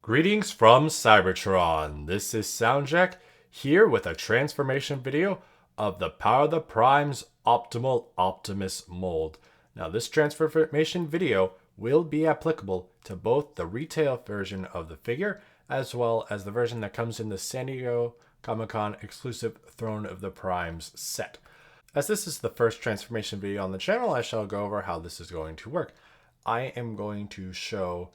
Greetings from Cybertron. This is SoundJack here with a transformation video of the Power of the Prime's Optimal Optimus mold. Now this transformation video will be applicable to both the retail version of the figure as well as the version that comes in the San Diego Comic-Con exclusive Throne of the Primes set. As this is the first transformation video on the channel, I shall go over how this is going to work. I am going to show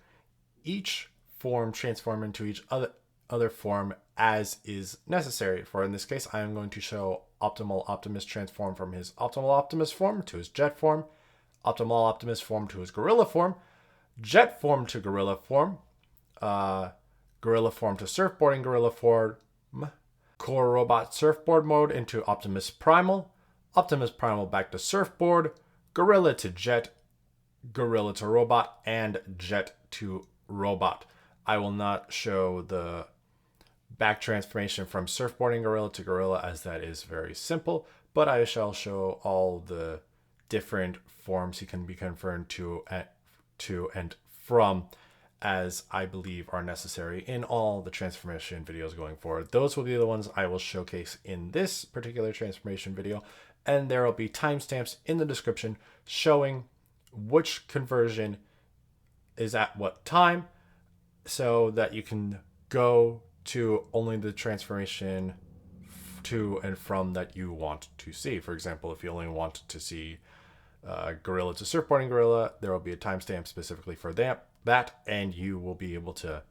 each form transform into each other form as is necessary. For in this case, I am going to show Optimal Optimus transform from his Optimal Optimus form to his Jet form, Optimal Optimus form to his Gorilla form, Jet form to Gorilla form, Gorilla form to Surfboarding Gorilla form, Core Robot Surfboard mode into Optimus Primal, Optimus Primal back to Surfboard, Gorilla to Jet, Gorilla to Robot, and Jet to Robot. I will not show the back transformation from Surfboarding Gorilla to Gorilla as that is very simple, but I shall show all the different forms he can be converted to and from as I believe are necessary in all the transformation videos going forward. Those will be the ones I will showcase in this particular transformation video, and there will be timestamps in the description showing which conversion is at what time, so that you can go to only the transformation to and from that you want to see. For example, if you only want to see Gorilla to Surfboarding Gorilla, there will be a timestamp specifically for that, and you will be able to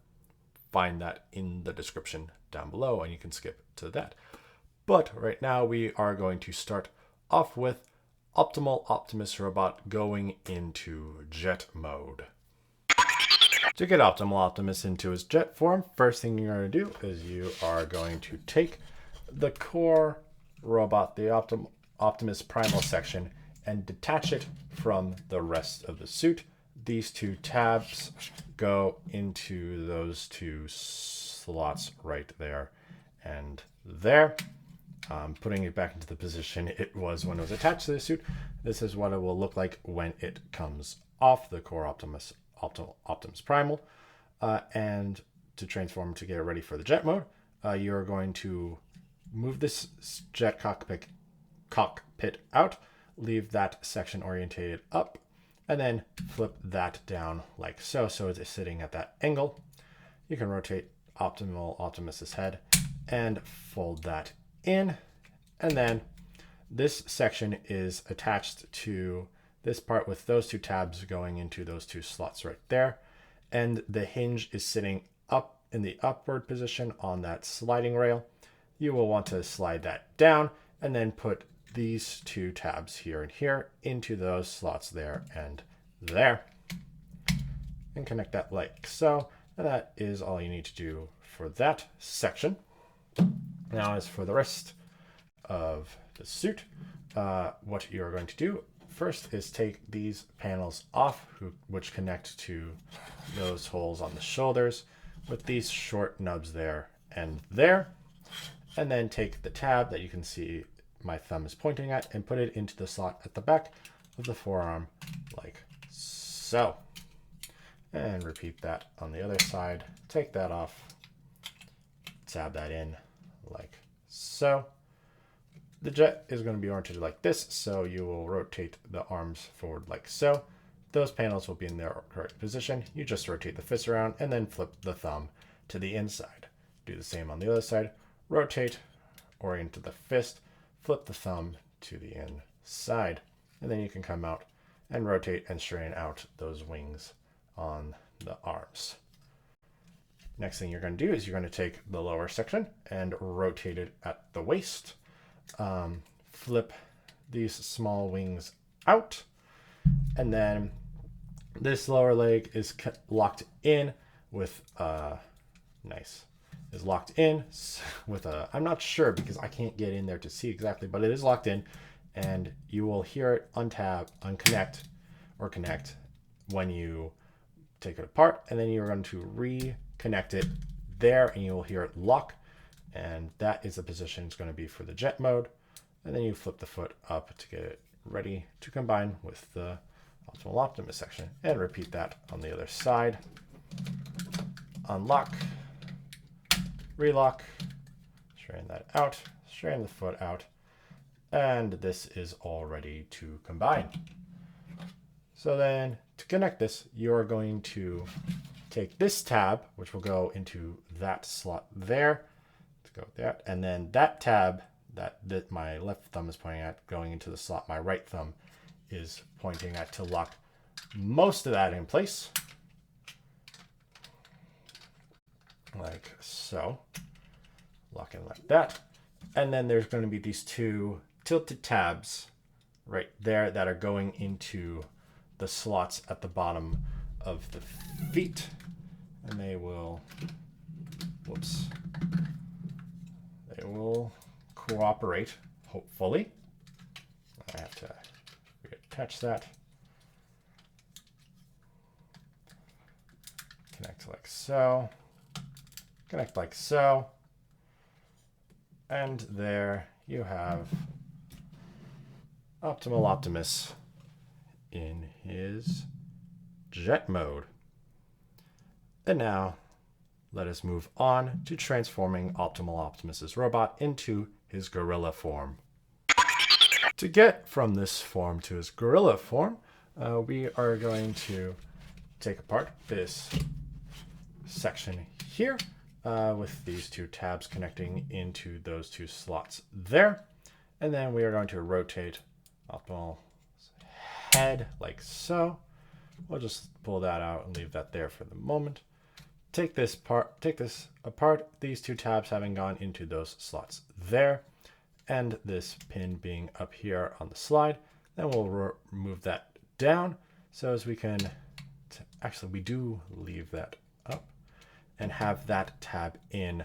find that in the description down below, and you can skip to that. But right now we are going to start off with Optimal Optimus Robot going into Jet mode. To get Optimal Optimus into his Jet form, first thing you're going to do is you are going to take the core robot, the Optimus Primal section, and detach it from the rest of the suit. These two tabs go into those two slots right there and there. Putting it back into the position it was when it was attached to the suit. This is what it will look like when it comes off the core Optimus Primal. And to transform to get it ready for the Jet mode, you're going to move this Jet cockpit out, leave that section orientated up, and then flip that down like so, so it's sitting at that angle. You can rotate Optimal Optimus's head and fold that in, and then this section is attached to this part with those two tabs going into those two slots right there, and the hinge is sitting up in the upward position on that sliding rail. You will want to slide that down and then put these two tabs here and here into those slots there and there, and connect that like so. And that is all you need to do for that section. Now as for the rest of the suit, what you're going to do first is take these panels off, which connect to those holes on the shoulders with these short nubs there and there, and then take the tab that you can see my thumb is pointing at and put it into the slot at the back of the forearm like so. And repeat that on the other side. Take that off, tab that in like so. The Jet is going to be oriented like this, so you will rotate the arms forward like so. Those panels will be in their correct position. You just rotate the fist around and then flip the thumb to the inside. Do the same on the other side. Rotate, orient to the fist, flip the thumb to the inside. And then you can come out and rotate and straighten out those wings on the arms. Next thing you're going to do is you're going to take the lower section and rotate it at the waist. Flip these small wings out, and then this lower leg is locked in with I'm not sure because I can't get in there to see exactly, but it is locked in, and you will hear it unconnect or connect when you take it apart, and then you're going to reconnect it there and you will hear it lock, and that is the position it's going to be for the Jet mode. And then you flip the foot up to get it ready to combine with the Optimal Optimus section, and repeat that on the other side. unlock, relock, straighten that out, straighten the foot out, and this is all ready to combine. So then to connect this, you're going to take this tab, which will go into that slot there. Let's go with that. And then that tab that my left thumb is pointing at going into the slot my right thumb is pointing at to lock most of that in place. Like so. Lock in like that. And then there's going to be these two tilted tabs right there that are going into the slots at the bottom of the feet. And they will, they will cooperate, hopefully. I have to reattach that. Connect like so. Connect like so. And there you have Optimal Optimus in his jet mode. And now let us move on to transforming Optimal Optimus's robot into his gorilla form. To get from this form to his gorilla form, we are going to take apart this section here with these two tabs connecting into those two slots there. And then we are going to rotate Optimal's head like so. We'll just pull that out and leave that there for the moment. Take this apart, these two tabs having gone into those slots there, and this pin being up here on the slide. Then we'll move that down so as we can, actually we do leave that up and have that tab in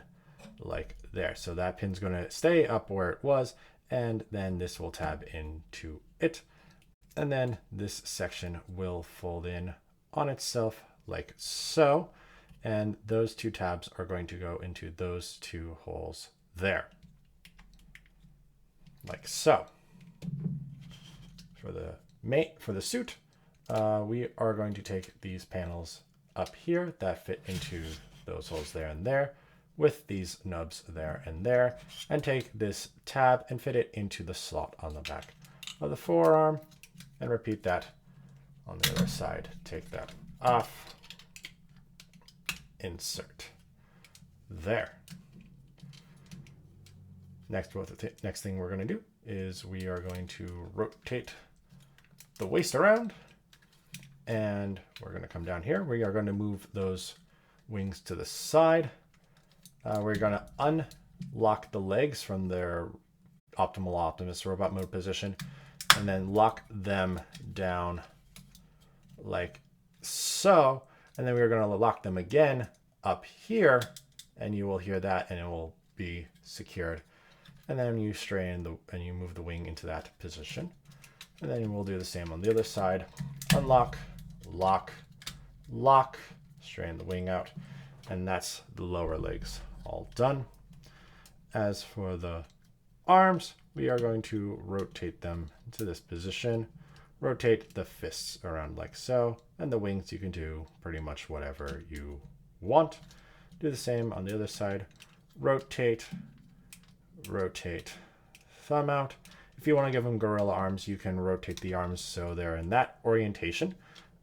like there. So that pin's going to stay up where it was, and then this will tab into it. And then this section will fold in on itself like so. And those two tabs are going to go into those two holes there. Like so. For the suit, we are going to take these panels up here that fit into those holes there and there with these nubs there and there, and take this tab and fit it into the slot on the back of the forearm, and repeat that on the other side. Take that off, insert there. Next thing we're going to do is we are going to rotate the waist around, and we're going to come down here. We are going to move those wings to the side. We're going to unlock the legs from their Optimal Optimus robot mode position, and then lock them down like so. And then we're going to lock them again up here, and you will hear that, and it will be secured. And then you straighten and you move the wing into that position. And then we'll do the same on the other side. Unlock, lock, lock, straighten the wing out, and that's the lower legs all done. As for the arms, we are going to rotate them into this position. Rotate the fists around like so, and the wings you can do pretty much whatever you want. Do the same on the other side. Rotate, rotate, thumb out. If you want to give them gorilla arms, you can rotate the arms so they're in that orientation,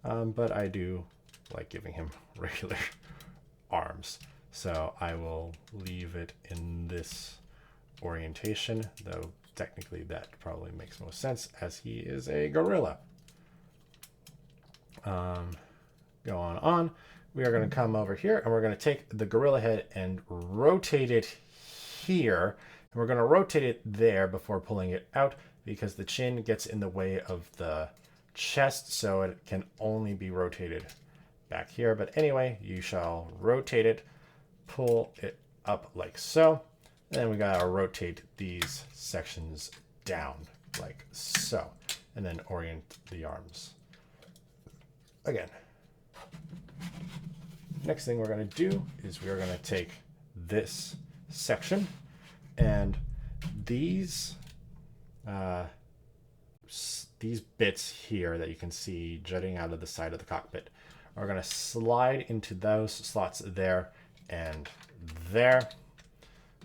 but I do like giving him regular arms. So I will leave it in this orientation, though technically that probably makes most sense as he is a gorilla. Going on, we are going to come over here and we're going to take the gorilla head and rotate it here. And we're going to rotate it there before pulling it out because the chin gets in the way of the chest, so it can only be rotated back here. But anyway, you shall rotate it, pull it up like so. And then we got to rotate these sections down like so, and then orient the arms again. Next thing we're going to do is we're going to take this section, and these bits here that you can see jutting out of the side of the cockpit are going to slide into those slots there and there.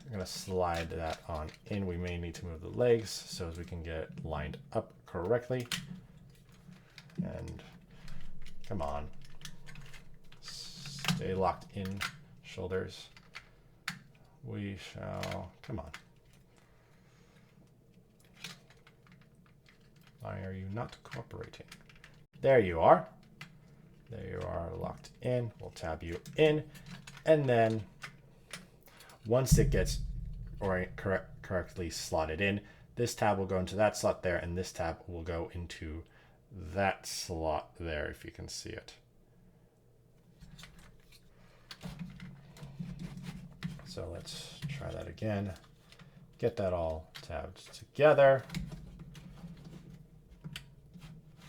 I'm going to slide that on in. We may need to move the legs so as we can get it lined up correctly. And come on. Stay locked in, shoulders. We shall, come on. Why are you not cooperating? There you are. There you are, locked in. We'll tab you in. And then once it gets correctly slotted in, this tab will go into that slot there, and this tab will go into that slot there, if you can see it. So let's try that again. Get that all tabbed together.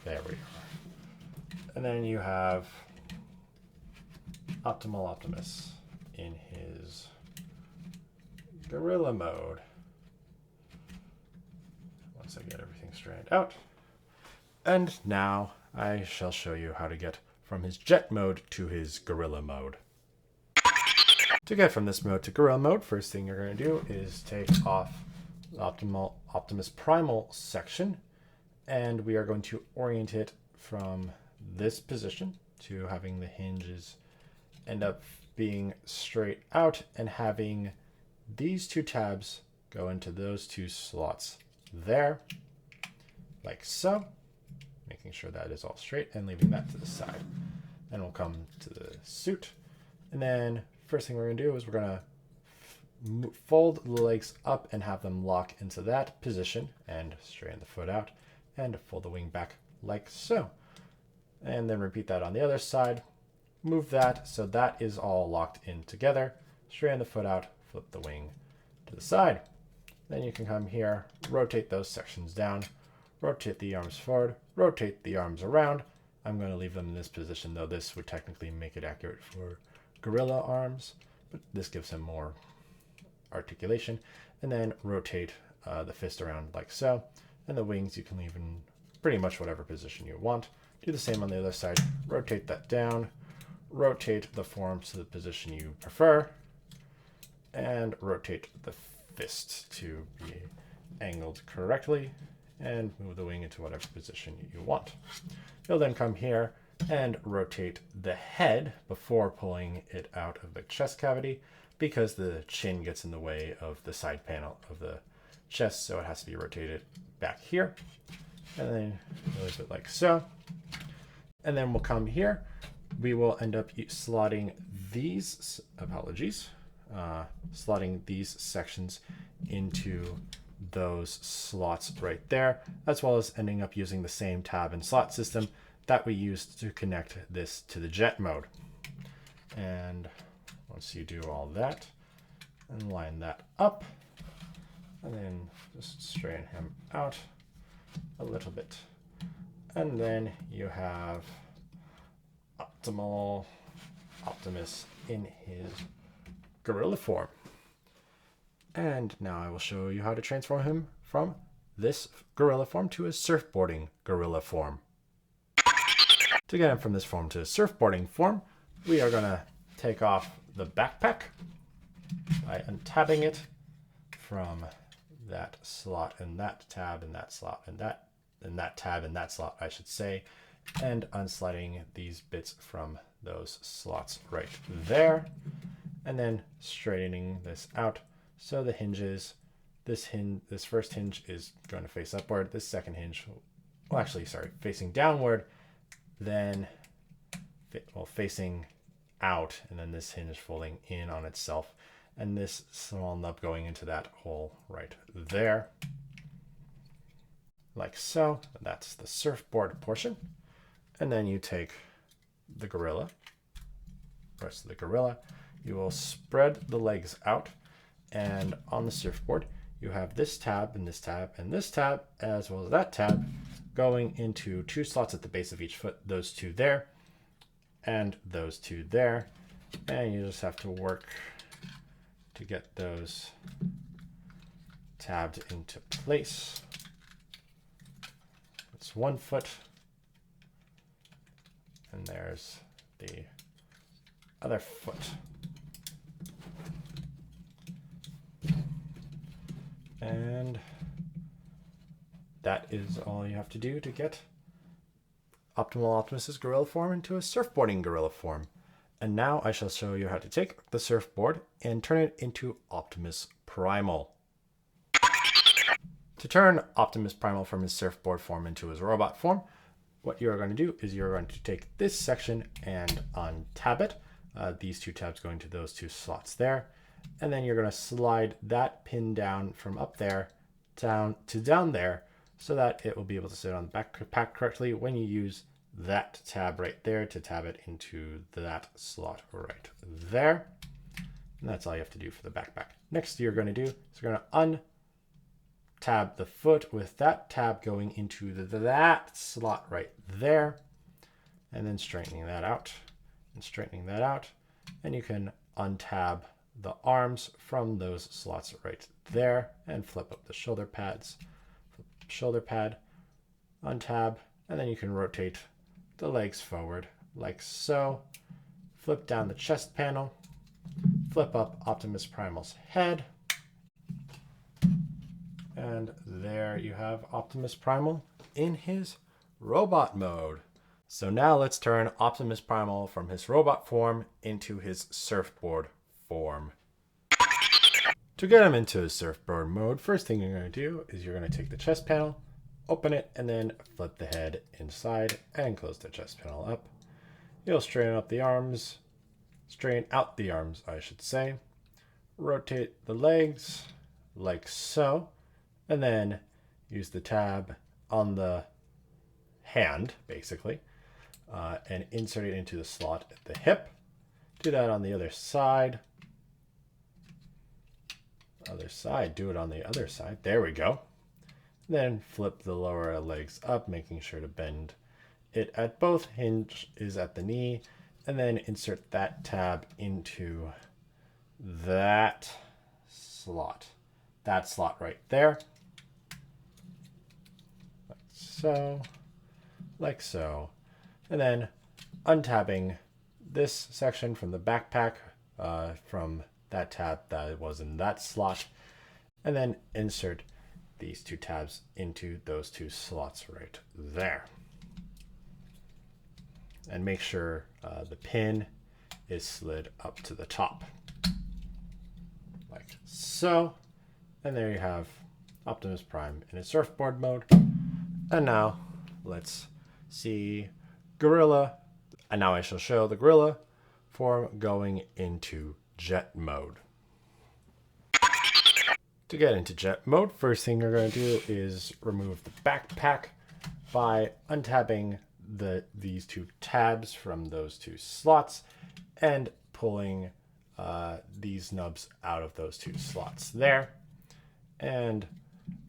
There we are. And then you have Optimal Optimus in his gorilla mode. Once I get everything straightened out. And now I shall show you how to get from his jet mode to his gorilla mode. To get from this mode to gorilla mode, first thing you're going to do is take off the Optimal Optimus Primal section, and we are going to orient it from this position to having the hinges end up being straight out and having these two tabs go into those two slots there, like so, making sure that is all straight and leaving that to the side. Then we'll come to the suit, and then first thing we're going to do is we're going to fold the legs up and have them lock into that position and straighten the foot out and fold the wing back like so. And then repeat that on the other side. Move that so that is all locked in together. Straighten the foot out, flip the wing to the side. Then you can come here, rotate those sections down, rotate the arms forward, rotate the arms around. I'm going to leave them in this position, though this would technically make it accurate for gorilla arms, but this gives him more articulation. And then rotate the fist around like so. And the wings you can leave in pretty much whatever position you want. Do the same on the other side. Rotate that down. Rotate the form to the position you prefer. And rotate the fist to be angled correctly. And move the wing into whatever position you want. You'll then come here and rotate the head before pulling it out of the chest cavity, because the chin gets in the way of the side panel of the chest, so it has to be rotated back here. And then leave it like so. And then we'll come here. We will end up slotting these, slotting these sections into those slots right there, as well as ending up using the same tab and slot system that we used to connect this to the jet mode. And once you do all that and line that up, and then just straighten him out a little bit. And then you have Optimal Optimus in his gorilla form. And now I will show you how to transform him from this gorilla form to a surfboarding gorilla form. To get him from this form to a surfboarding form, we are going to take off the backpack by untabbing it from that slot and that tab and that slot and that tab and that slot, I should say, and unsliding these bits from those slots right there, and then straightening this out so the hinges, this first hinge is going to face upward, this second hinge, well actually sorry, facing downward, then facing out, and then this hinge folding in on itself, and this small nub going into that hole right there, like so. That's the surfboard portion. And then you take the gorilla, rest of the gorilla, you will spread the legs out, and on the surfboard you have this tab and this tab and this tab, as well as that tab, going into two slots at the base of each foot, those two there and those two there, and you just have to work to get those tabbed into place. It's one foot, and there's the other foot. And that is all you have to do to get Optimal Optimus's gorilla form into a surfboarding gorilla form. And now I shall show you how to take the surfboard and turn it into Optimus Primal. To turn Optimus Primal from his surfboard form into his robot form, what you're going to do is you're going to take this section and untab it. These two tabs going to those two slots there. And then you're going to slide that pin down from up there down to down there so that it will be able to sit on the backpack correctly when you use that tab right there to tab it into that slot right there. And that's all you have to do for the backpack. Next you're going to do is you're going to untab the foot with that tab going into that slot right there, and then straightening that out and straightening that out. And you can untab the arms from those slots right there and flip up the shoulder pads, shoulder pad, untab, and then you can rotate the legs forward like so. Flip down the chest panel, flip up Optimus Primal's head, and there you have Optimus Primal in his robot mode. So now let's turn Optimus Primal from his robot form into his surfboard form. To get him into his surfboard mode, first thing you're going to do is you're going to take the chest panel, open it, and then flip the head inside and close the chest panel up. You'll straighten up the arms, straighten out the arms, I should say. Rotate the legs like so, and then use the tab on the hand, basically, and insert it into the slot at the hip. Do that on the other side. Other side, do it on the other side. There we go. Then flip the lower legs up, making sure to bend it at both hinges at the knee, and then insert that tab into that slot right there. Like so, like so. And then untabbing this section from the backpack from that tab that was in that slot, and then insert these two tabs into those two slots right there. And make sure the pin is slid up to the top, like so. And there you have Optimus Prime in his surfboard mode. And now let's see Gorilla. And now I shall show the Gorilla form going into jet mode. To get into jet mode, first thing you're going to do is remove the backpack by untabbing these two tabs from those two slots and pulling these nubs out of those two slots there, and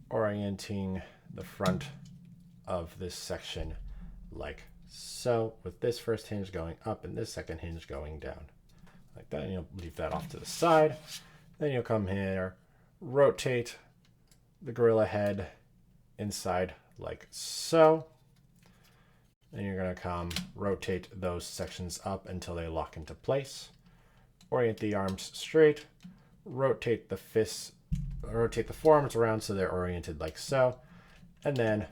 orienting the front of this section like so, with this first hinge going up and this second hinge going down like that. And you'll leave that off to the side. Then you'll come here, rotate the gorilla head inside like so. Then you're going to come rotate those sections up until they lock into place. Orient the arms straight, rotate the fists, rotate the forearms around so they're oriented like so, and then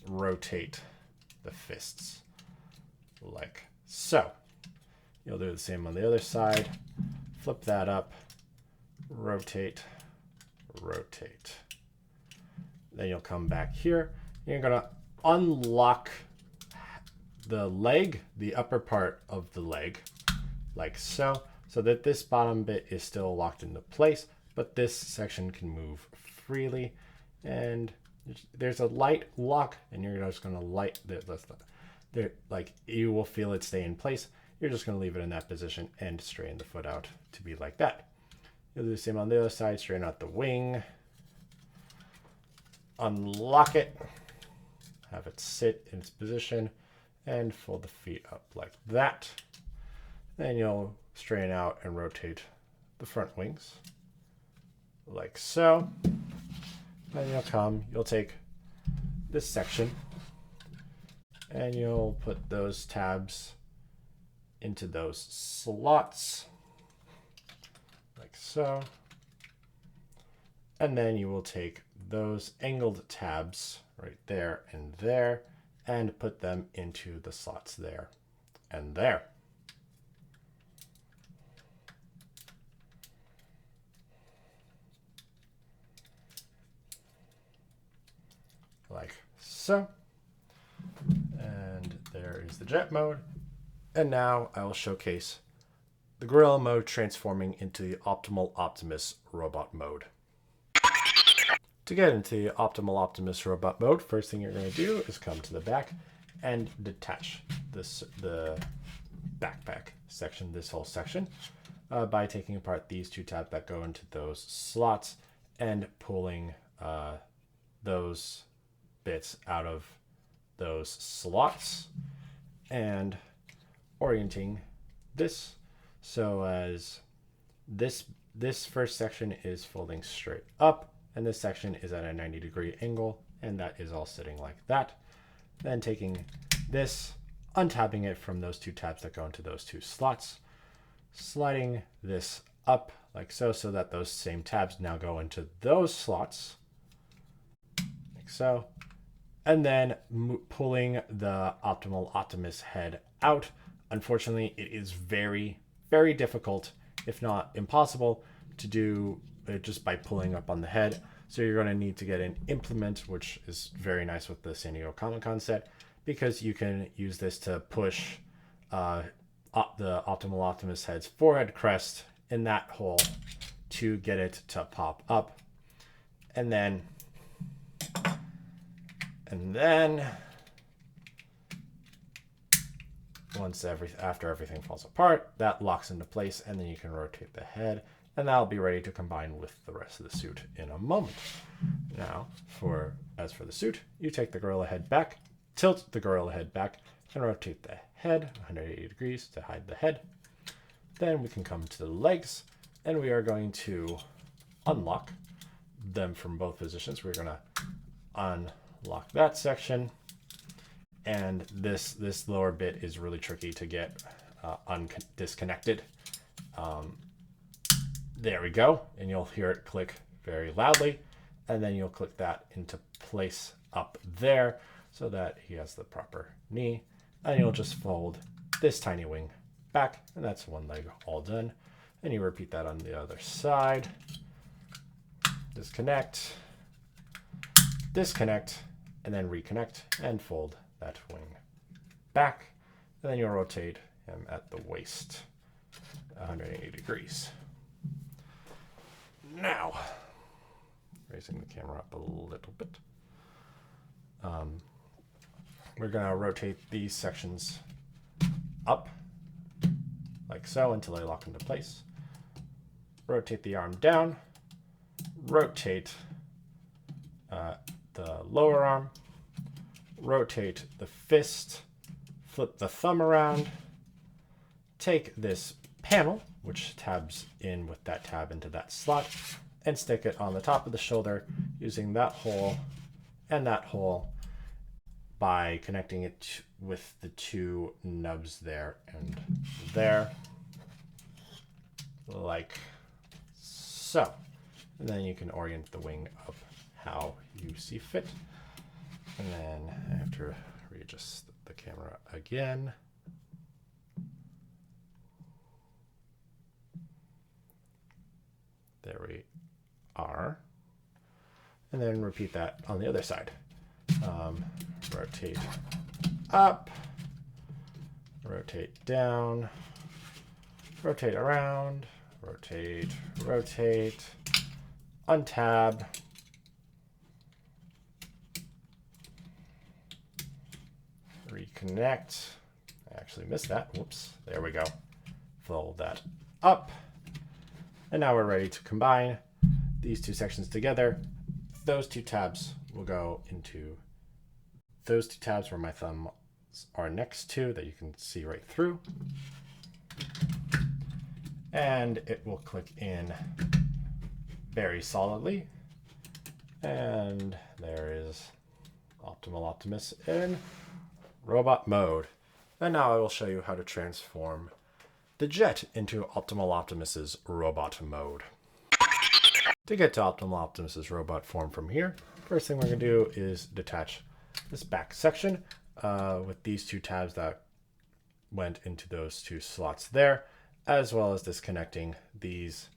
rotate the fists like so. You'll do the same on the other side. Flip that up, rotate, rotate. Then you'll come back here. You're going to unlock the leg, the upper part of the leg, like so, so that this bottom bit is still locked into place, but this section can move freely. And there's a light lock, and you're just going to light there, like you will feel it stay in place. You're just going to leave it in that position and straighten the foot out to be like that. You'll do the same on the other side. Straighten out the wing, unlock it, have it sit in its position, and fold the feet up like that. Then you'll straighten out and rotate the front wings like so. Then you'll take this section and you'll put those tabs into those slots, like so. And then you will take those angled tabs right there and put them into the slots there and there. Like so. And there is the jet mode. And now I will showcase the gorilla mode transforming into the Optimal Optimus robot mode. To get into the Optimal Optimus robot mode, first thing you're going to do is come to the back and detach the backpack section, this whole section, by taking apart these two tabs that go into those slots and pulling those bits out of those slots and orienting this so as this first section is folding straight up and this section is at a 90-degree angle, and that is all sitting like that. Then taking this, untabbing it from those two tabs that go into those two slots, sliding this up like so that those same tabs now go into those slots like so, and then pulling the Optimal Optimus head out. Unfortunately, it is very, very difficult, if not impossible, to do it just by pulling up on the head. So you're going to need to get an implement, which is very nice with the San Diego Comic-Con set, because you can use this to push the Optimal Optimus head's forehead crest in that hole to get it to pop up. And then after everything falls apart, that locks into place, and then you can rotate the head, and that'll be ready to combine with the rest of the suit in a moment. Now, as for the suit, you take the gorilla head back, tilt the gorilla head back, and rotate the head 180 degrees to hide the head. Then we can come to the legs, and we are going to unlock them from both positions. We're going to unlock that section, and this lower bit is really tricky to get disconnected. There we go, and you'll hear it click very loudly, and then you'll click that into place up there so that he has the proper knee, and you'll just fold this tiny wing back, and that's one leg all done. And you repeat that on the other side. Disconnect, and then reconnect and fold that wing back, and then you'll rotate him at the waist 180 degrees. Now, raising the camera up a little bit, we're going to rotate these sections up like so until they lock into place. Rotate the arm down, rotate the lower arm, rotate the fist, flip the thumb around, take this panel, which tabs in with that tab into that slot, and stick it on the top of the shoulder using that hole and that hole by connecting it with the two nubs there and there, like so. And then you can orient the wing up how you see fit. And then I have to readjust the camera again. There we are. And then repeat that on the other side. Rotate up, rotate down, rotate around, rotate, untab, reconnect. I actually missed that. Whoops. There we go. Fold that up. And now we're ready to combine these two sections together. Those two tabs will go into those two tabs where my thumbs are next to, that you can see right through. And it will click in very solidly. And there is Optimal Optimus in robot mode. And now I will show you how to transform the jet into Optimal Optimus's robot mode. To get to Optimal Optimus's robot form from here, first thing we're going to do is detach this back section with these two tabs that went into those two slots there, as well as disconnecting these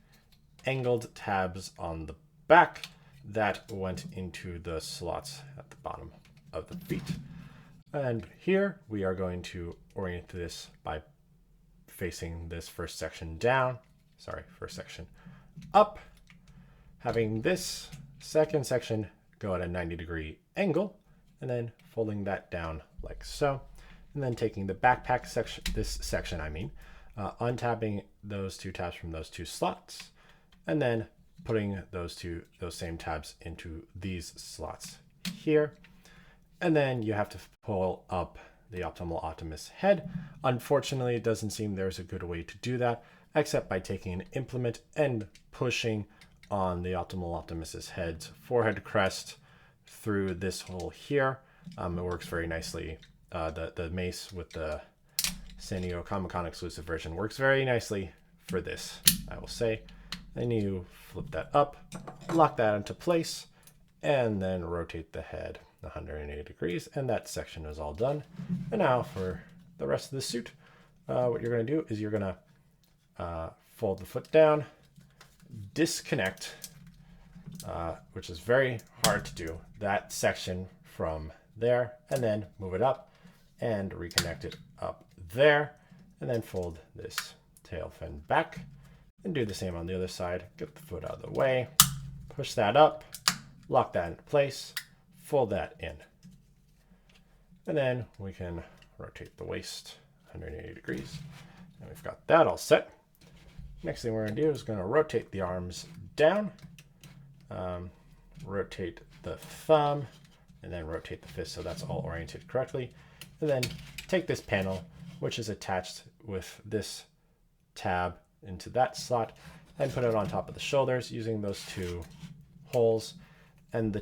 angled tabs on the back that went into the slots at the bottom of the feet. And here we are going to orient this by facing this first section up, having this second section go at a 90-degree angle, and then folding that down like so. And then taking the backpack section, untabbing those two tabs from those two slots, and then putting those same tabs into these slots here. And then you have to pull up the Optimal Optimus head. Unfortunately, it doesn't seem there's a good way to do that, except by taking an implement and pushing on the Optimal Optimus's head's forehead crest through this hole here. It works very nicely. The mace with the San Diego Comic-Con exclusive version works very nicely for this, I will say. Then you flip that up, lock that into place, and then rotate the head 180 degrees, and that section is all done. And now for the rest of the suit, what you're going to do is you're going to fold the foot down, disconnect, which is very hard to do, that section from there, and then move it up and reconnect it up there, and then fold this tail fin back and do the same on the other side. Get the foot out of the way, push that up, lock that into place, fold that in, and then we can rotate the waist 180 degrees, and we've got that all set. Next thing we're going to do is going to rotate the arms down, rotate the thumb, and then rotate the fist so that's all oriented correctly. And then take this panel, which is attached with this tab into that slot, and put it on top of the shoulders using those two holes and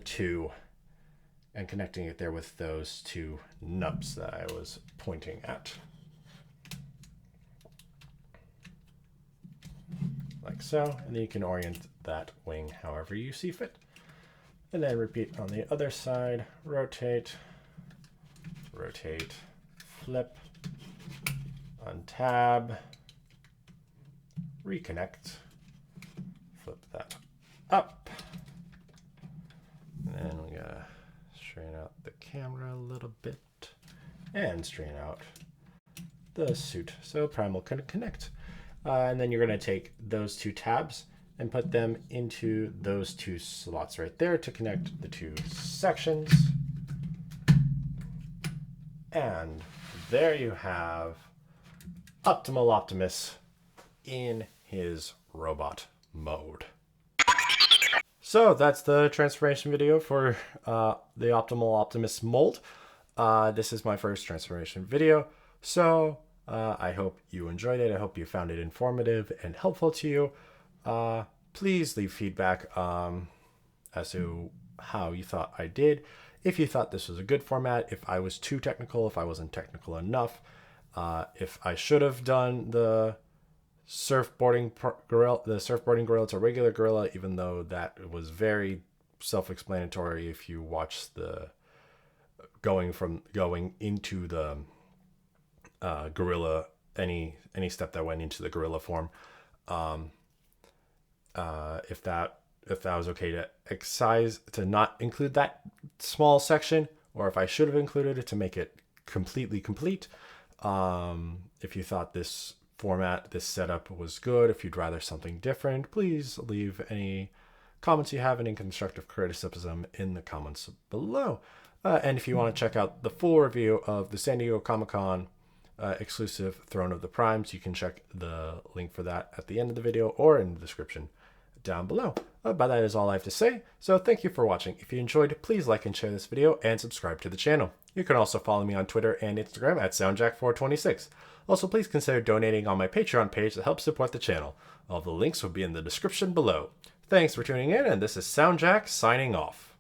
connecting it there with those two nubs that I was pointing at. Like so, and then you can orient that wing however you see fit. And then repeat on the other side, rotate, rotate, flip, untab, reconnect, flip that up. And then we gotta straighten out the camera a little bit and straighten out the suit so Primal can connect. And then you're going to take those two tabs and put them into those two slots right there to connect the two sections. And there you have Optimal Optimus in his robot mode. So that's the transformation video for the Optimal Optimus mold. This is my first transformation video, so I hope you enjoyed it. I hope you found it informative and helpful to you. Please leave feedback as to how you thought I did. If you thought this was a good format, if I was too technical, if I wasn't technical enough, if I should have done the surfboarding gorilla to regular gorilla, even though that was very self-explanatory if you watch the going into the gorilla, any step that went into the gorilla form. If that was okay to excise, to not include that small section, or if I should have included it to make it completely complete. If you thought this format, this setup was good, if you'd rather something different, please leave any comments you have, any constructive criticism in the comments below. And if you want to check out the full review of the San Diego Comic-Con exclusive Throne of the Primes, you can check the link for that at the end of the video or in the description down below. But that is all I have to say. So thank you for watching. If you enjoyed, please like and share this video and subscribe to the channel. You can also follow me on Twitter and Instagram at SoundJack426. Also, please consider donating on my Patreon page to help support the channel. All the links will be in the description below. Thanks for tuning in, and this is SoundJack signing off.